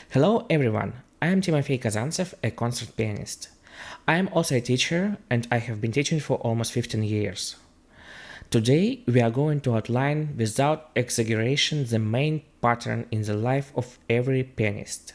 Hello everyone, I am Timofey Kazantsev, a concert pianist. I am also a teacher and I have been teaching for almost 15 years. Today we are going to outline without exaggeration the main pattern in the life of every pianist.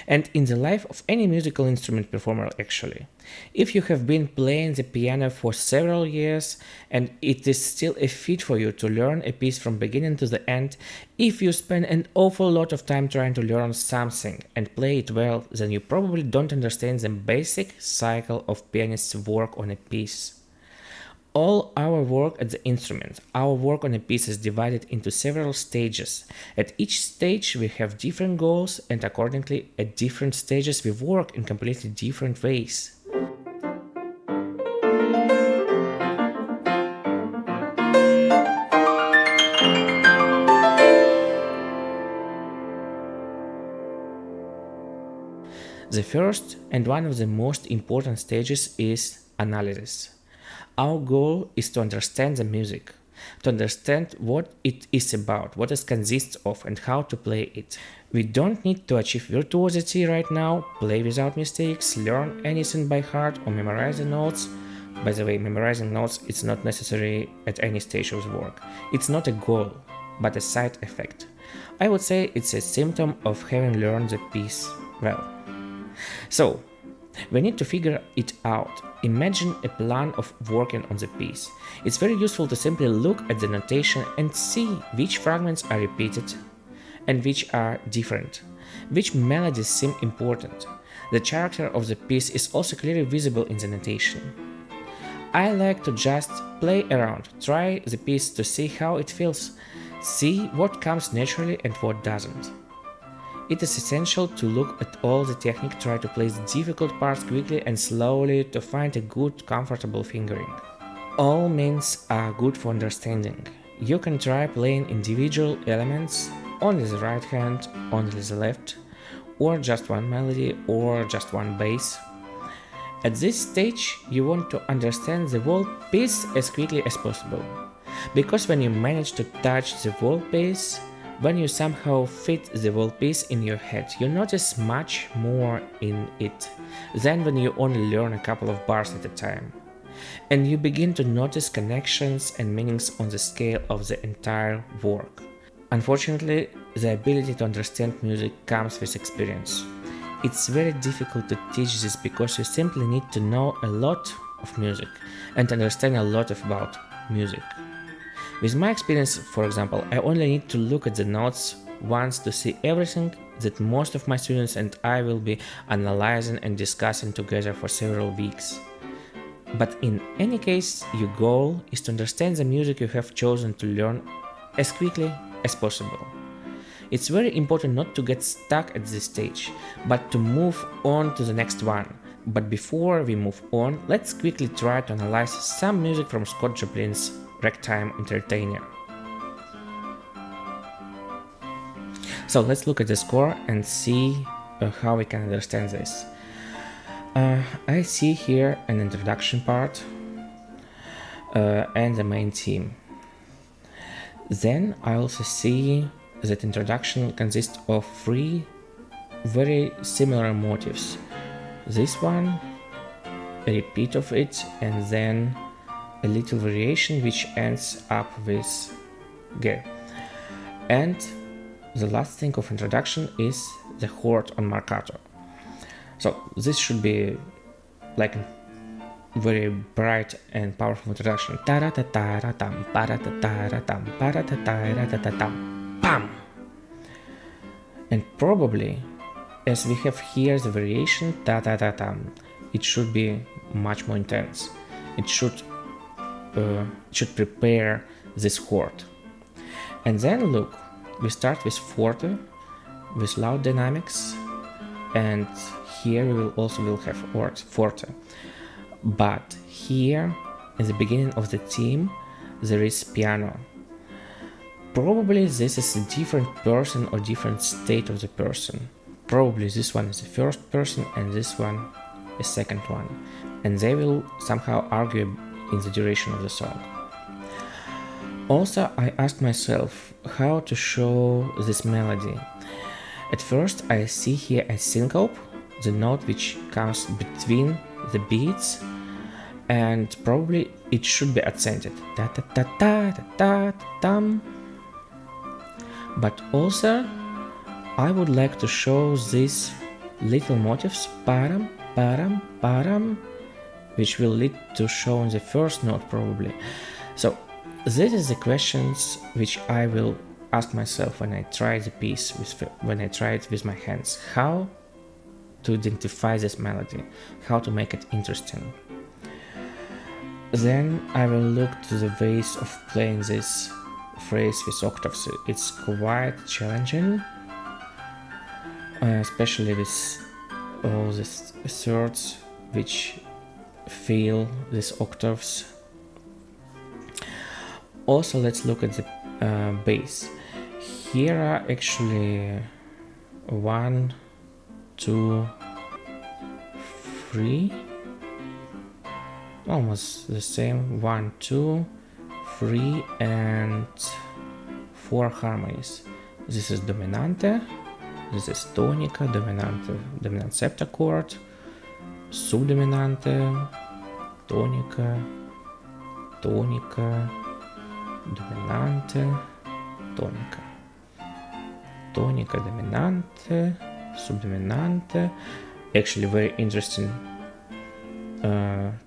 And in the life of any musical instrument performer actually. If you have been playing the piano for several years and it is still a feat for you to learn a piece from beginning to the end, if you spend an awful lot of time trying to learn something and play it well, then you probably don't understand the basic cycle of pianist's work on a piece. All our work at the instrument, our work on a piece is divided into several stages. At each stage we have different goals and accordingly at different stages we work in completely different ways. The first and one of the most important stages is analysis. Our goal is to understand the music, to understand what it is about, what it consists of, and how to play it. We don't need to achieve virtuosity right now, play without mistakes, learn anything by heart, or memorize the notes. By the way, memorizing notes is not necessary at any stage of the work. It's not a goal, but a side effect. I would say it's a symptom of having learned the piece well. So, we need to figure it out. Imagine a plan of working on the piece. It's very useful to simply look at the notation and see which fragments are repeated and which are different, which melodies seem important. The character of the piece is also clearly visible in the notation. I like to just play around, try the piece to see how it feels, see what comes naturally and what doesn't. It is essential to look at all the technique, try to play the difficult parts quickly and slowly to find a good, comfortable fingering. All means are good for understanding. You can try playing individual elements, only the right hand, only the left, or just one melody, or just one bass. At this stage, you want to understand the whole piece as quickly as possible. Because when you manage to touch the whole piece, when you somehow fit the whole piece in your head, you notice much more in it than when you only learn a couple of bars at a time. And you begin to notice connections and meanings on the scale of the entire work. Unfortunately, the ability to understand music comes with experience. It's very difficult to teach this because you simply need to know a lot of music and understand a lot about music. With my experience, for example, I only need to look at the notes once to see everything that most of my students and I will be analyzing and discussing together for several weeks. But in any case, your goal is to understand the music you have chosen to learn as quickly as possible. It's very important not to get stuck at this stage, but to move on to the next one. But before we move on, let's quickly try to analyze some music from Scott Joplin's Ragtime Entertainer. So let's look at the score and see how we can understand this. I see here an introduction part and the main theme. Then I also see that introduction consists of three very similar motifs. This one, a repeat of it, and then a little variation which ends up with G. And the last thing of introduction is the chord on marcato. So this should be like a very bright and powerful introduction. Ta-ra-ta-ta-ra-tam, pa-ra-ta-ta-ra-tam, pa-ra-ta-ta-ra-ta-ta-tam, pam! And probably, as we have here the variation ta-ta-ta-tam, it should be much more intense. It should prepare this chord. And then look, we start with forte, with loud dynamics, and here we will have forte. But here, in the beginning of the theme, there is piano. Probably this is a different person or different state of the person. Probably this one is the first person and this one a second one. And they will somehow argue in the duration of the song. Also, I asked myself how to show this melody. At first I see here a syncope, the note which comes between the beats, and probably it should be accented. Da da da da da da dum. But also I would like to show these little motifs, param, param, param, which will lead to showing the first note probably. So this is the questions which I will ask myself when I try the piece, when I try it with my hands. How to identify this melody, how to make it interesting. Then I will look to the ways of playing this phrase with octaves. It's quite challenging, especially with all these thirds which fill these octaves. Also, let's look at the bass. Here are actually 1, 2, 3, almost the same, 1, 2, 3 and 4 harmonies. This is dominante, this is tonica, dominante, dominant septachord, subdominante, tonica, tonica, dominante, tonica, tonica, dominante, subdominante. Actually very interesting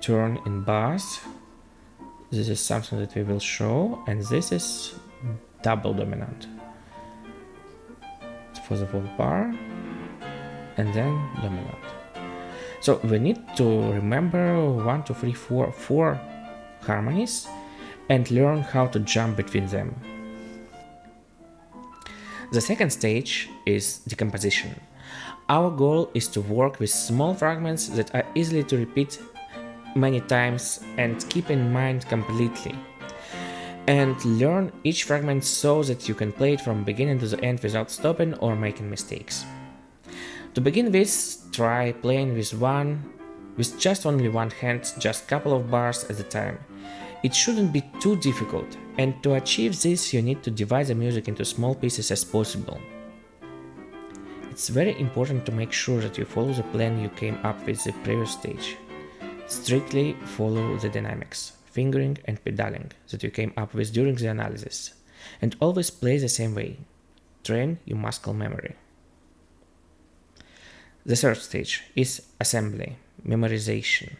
turn in bass. This is something that we will show, and this is double dominant for the whole bar, and then dominant. So we need to remember 1, 2, 3, 4 harmonies and learn how to jump between them. The second stage is decomposition. Our goal is to work with small fragments that are easily to repeat many times and keep in mind completely, and learn each fragment so that you can play it from beginning to the end without stopping or making mistakes. To begin with, try playing with just only one hand, just couple of bars at a time. It shouldn't be too difficult, and to achieve this you need to divide the music into small pieces as possible. It's very important to make sure that you follow the plan you came up with the previous stage. Strictly follow the dynamics, fingering and pedaling that you came up with during the analysis, and always play the same way. Train your muscle memory. The third stage is assembly, memorization.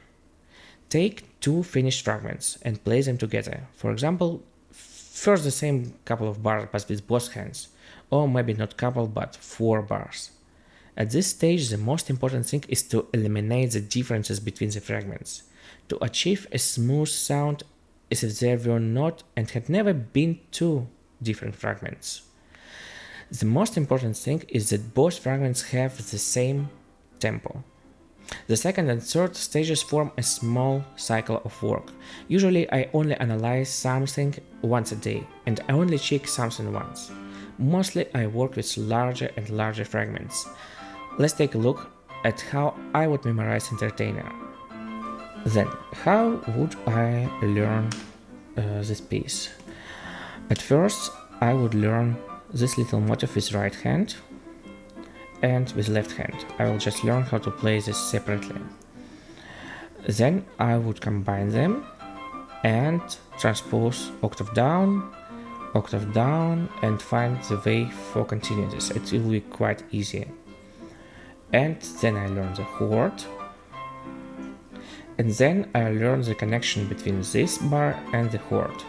Take 2 finished fragments and play them together. For example, first the same couple of bars but with both hands, or maybe not couple but 4 bars. At this stage, the most important thing is to eliminate the differences between the fragments, to achieve a smooth sound as if there were not and had never been 2 different fragments. The most important thing is that both fragments have the same tempo. The second and third stages form a small cycle of work. Usually I only analyze something once a day, and I only check something once. Mostly I work with larger and larger fragments. Let's take a look at how I would memorize Entertainer. Then, how would I learn this piece? At first, I would learn this little motif with right hand and with left hand. I will just learn how to play this separately. Then I would combine them and transpose octave down, and find the way for continuing this. It will be quite easy. And then I learn the chord, and then I learn the connection between this bar and the chord.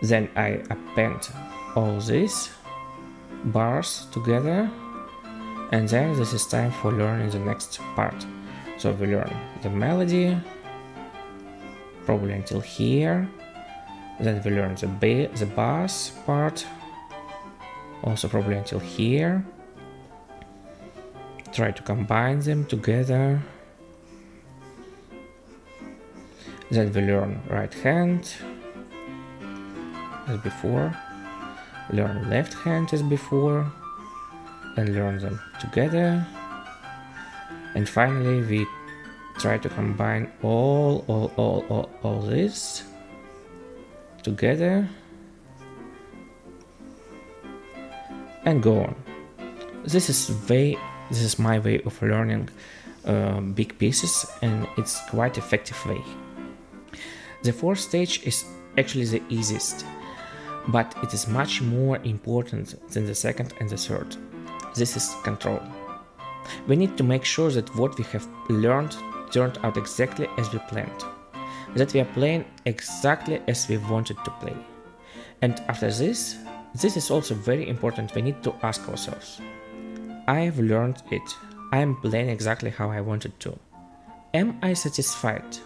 Then I append all these bars together, and then this is time for learning the next part. So we learn the melody, probably until here, then we learn the bass part, also probably until here. Try to combine them together. Then we learn right hand as before, learn left hand as before, and learn them together. And finally we try to combine all this together. and go on. This is my way of learning big pieces, and it's quite effective way. The fourth stage is actually the easiest, but it is much more important than the second and the third. This is control. We need to make sure that what we have learned turned out exactly as we planned, that we are playing exactly as we wanted to play. And after this is also very important. We need to ask ourselves, I have learned it. I am playing exactly how I wanted to. Am I satisfied?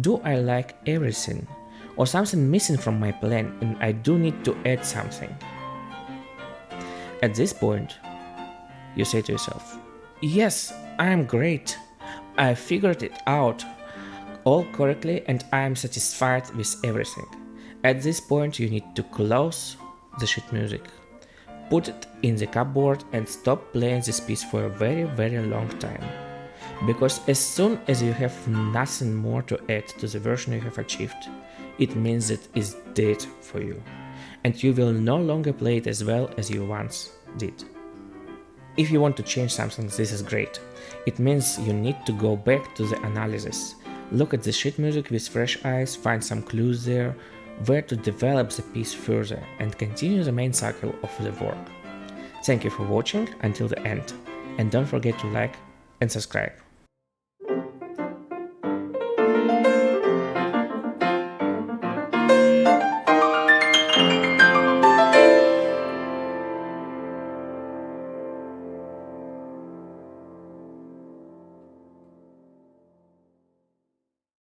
Do I like everything? Or something missing from my plan and I do need to add something? At this point, you say to yourself, yes, I am great. I figured it out all correctly and I am satisfied with everything. At this point, you need to close the sheet music, put it in the cupboard and stop playing this piece for a very, very long time. Because as soon as you have nothing more to add to the version you have achieved, it means that it's dead for you, and you will no longer play it as well as you once did. If you want to change something, this is great. It means you need to go back to the analysis, look at the sheet music with fresh eyes, find some clues there, where to develop the piece further, and continue the main cycle of the work. Thank you for watching until the end, and don't forget to like and subscribe.